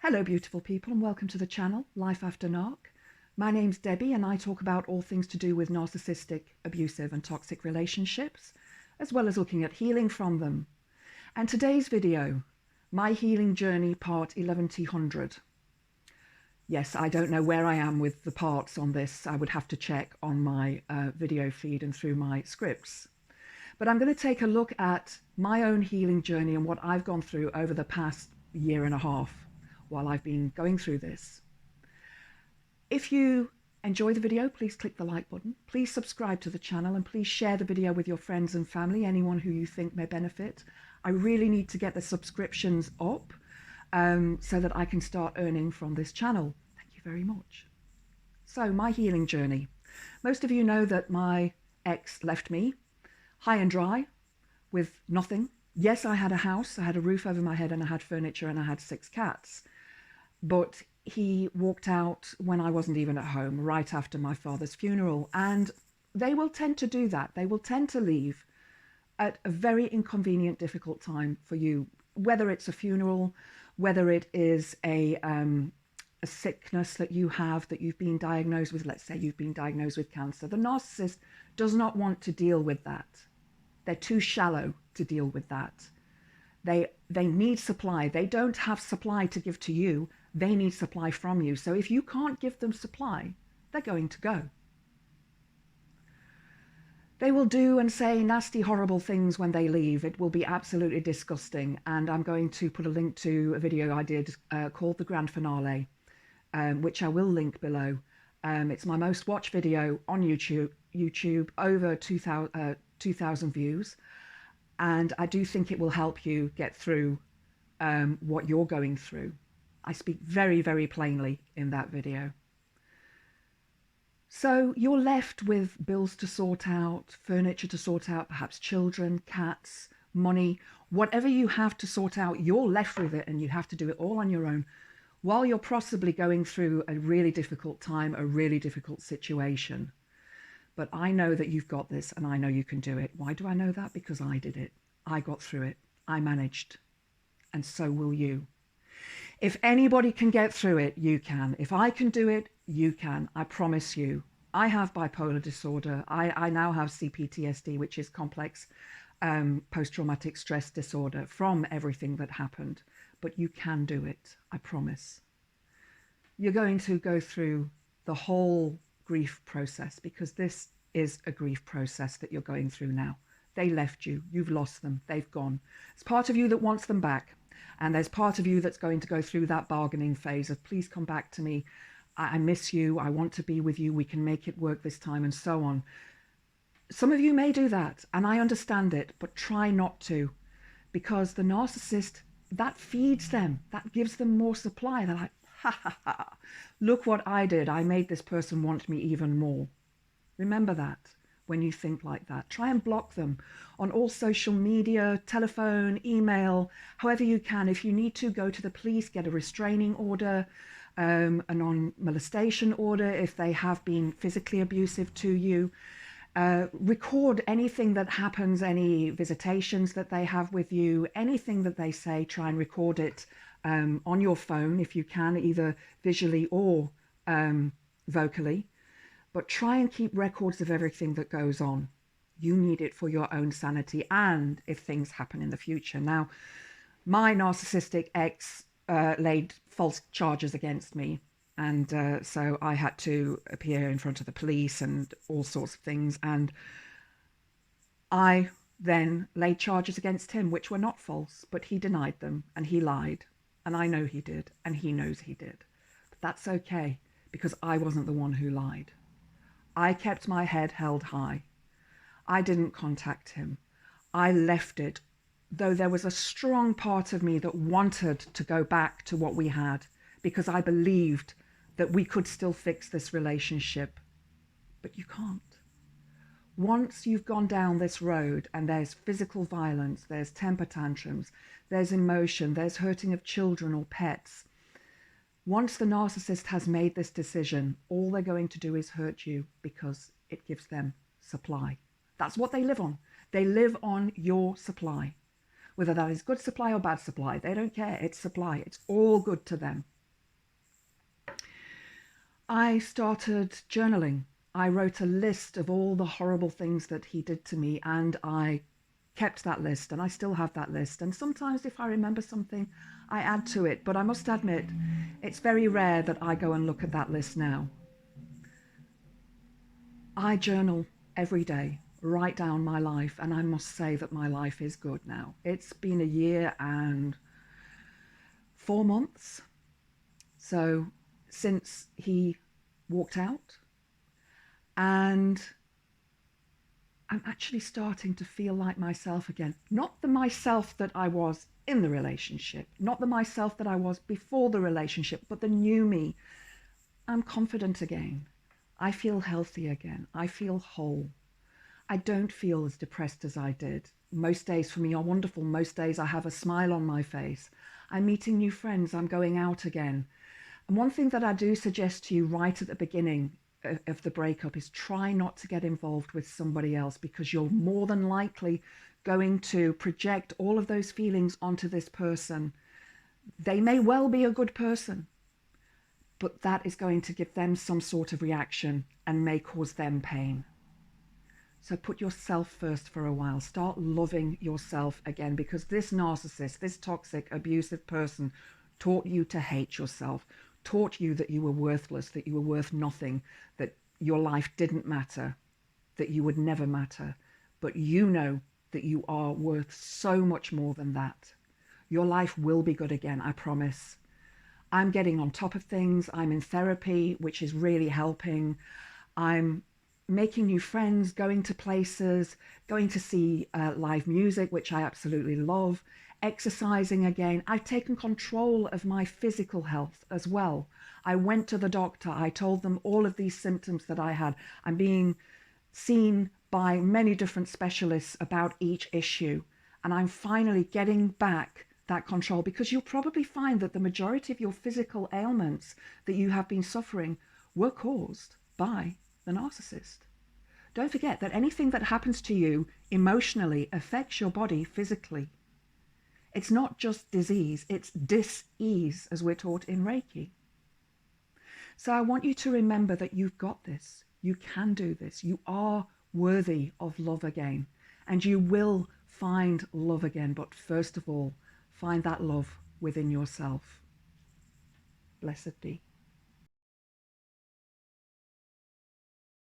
Hello beautiful people and welcome to the channel Life After Narc. My name's Debbie and I talk about all things to do with narcissistic, abusive and toxic relationships, as well as looking at healing from them. And today's video, my healing journey part 1100. Yes, I don't know where I am with the parts on this. I would have to check on my video feed and through my scripts. But I'm going to take a look at my own healing journey and what I've gone through over the past year and a half while I've been going through this. If you enjoy the video, please click the like button. Please subscribe to the channel and please share the video with your friends and family, anyone who you think may benefit. I really need to get the subscriptions up so that I can start earning from this channel. Thank you very much. So my healing journey. Most of you know that my ex left me high and dry with nothing. Yes, I had a house, I had a roof over my head and I had furniture and I had 6 cats. But he walked out when I wasn't even at home, right after my father's funeral. And they will tend to do that. They will tend to leave at a very inconvenient, difficult time for you, whether it's a funeral, whether it is a sickness that you have, that you've been diagnosed with. Let's say you've been diagnosed with cancer. The narcissist does not want to deal with that. They're too shallow to deal with that. They need supply. They don't have supply to give to you. They need supply from you. So if you can't give them supply, they're going to go. They will do and say nasty, horrible things when they leave. It will be absolutely disgusting. And I'm going to put a link to a video I did called The Grand Finale, which I will link below. It's my most watched video on YouTube, over 2,000 views. And I do think it will help you get through what you're going through. I speak very, very plainly in that video. So you're left with bills to sort out, furniture to sort out, perhaps children, cats, money, whatever you have to sort out, you're left with it and you have to do it all on your own while you're possibly going through a really difficult time, a really difficult situation. But I know that you've got this and I know you can do it. Why do I know that? Because I did it. I got through it. I managed. And so will you. If anybody can get through it, you can. If I can do it, you can. I promise you. I have bipolar disorder. I now have CPTSD, which is complex post-traumatic stress disorder from everything that happened. But you can do it. I promise. You're going to go through the whole grief process, because this is a grief process that you're going through now. They left you. You've lost them. They've gone. There's part of you that wants them back. And there's part of you that's going to go through that bargaining phase of, please come back to me. I miss you. I want to be with you. We can make it work this time, and so on. Some of you may do that, and I understand it, but try not to, because the narcissist, that feeds them. That gives them more supply. They're like, ha, ha, ha. Look what I did. I made this person want me even more. Remember that. When you think like that, try and block them on all social media, telephone, email, however you can. If you need to, go to the police, get a restraining order, a non-molestation order if they have been physically abusive to you. Record anything that happens, any visitations that they have with you, anything that they say, try and record it on your phone if you can, either visually or vocally. But try and keep records of everything that goes on. You need it for your own sanity and if things happen in the future. Now, my narcissistic ex laid false charges against me. And so I had to appear in front of the police and all sorts of things. And I then laid charges against him, which were not false, but he denied them and he lied. And I know he did, and he knows he did. But that's okay, because I wasn't the one who lied. I kept my head held high. I didn't contact him. I left it, though there was a strong part of me that wanted to go back to what we had, because I believed that we could still fix this relationship. But you can't. Once you've gone down this road and there's physical violence, there's temper tantrums, there's emotion, there's hurting of children or pets, once the narcissist has made this decision, all they're going to do is hurt you because it gives them supply. That's what they live on. They live on your supply. Whether that is good supply or bad supply, they don't care. It's supply. It's all good to them. I started journaling. I wrote a list of all the horrible things that he did to me, and I kept that list, and I still have that list. And sometimes if I remember something, I add to it. But I must admit, it's very rare that I go and look at that list now. I journal every day, write down my life, and I must say that my life is good now. It's been a year and 4 months. So since he walked out, and I'm actually starting to feel like myself again. Not the myself that I was in the relationship, not the myself that I was before the relationship, but the new me. I'm confident again. I feel healthy again. I feel whole. I don't feel as depressed as I did. Most days for me are wonderful. Most days I have a smile on my face. I'm meeting new friends. I'm going out again. And one thing that I do suggest to you right at the beginning of the breakup is try not to get involved with somebody else, because you're more than likely going to project all of those feelings onto this person. They may well be a good person, but that is going to give them some sort of reaction and may cause them pain. So put yourself first for a while. Start loving yourself again, because this narcissist, this toxic, abusive person taught you to hate yourself, taught you that you were worthless, that you were worth nothing, that your life didn't matter, that you would never matter. But you know that you are worth so much more than that. Your life will be good again, I promise. I'm getting on top of things. I'm in therapy, which is really helping. I'm making new friends, going to places, going to see live music, which I absolutely love, exercising again. I've taken control of my physical health as well. I went to the doctor. I told them all of these symptoms that I had. I'm being seen by many different specialists about each issue. And I'm finally getting back that control, because you'll probably find that the majority of your physical ailments that you have been suffering were caused by the narcissist. Don't forget that anything that happens to you emotionally affects your body physically. It's not just disease, it's dis-ease, as we're taught in Reiki. So I want you to remember that you've got this. You can do this. You are worthy of love again, and you will find love again. But first of all, find that love within yourself. Blessed be.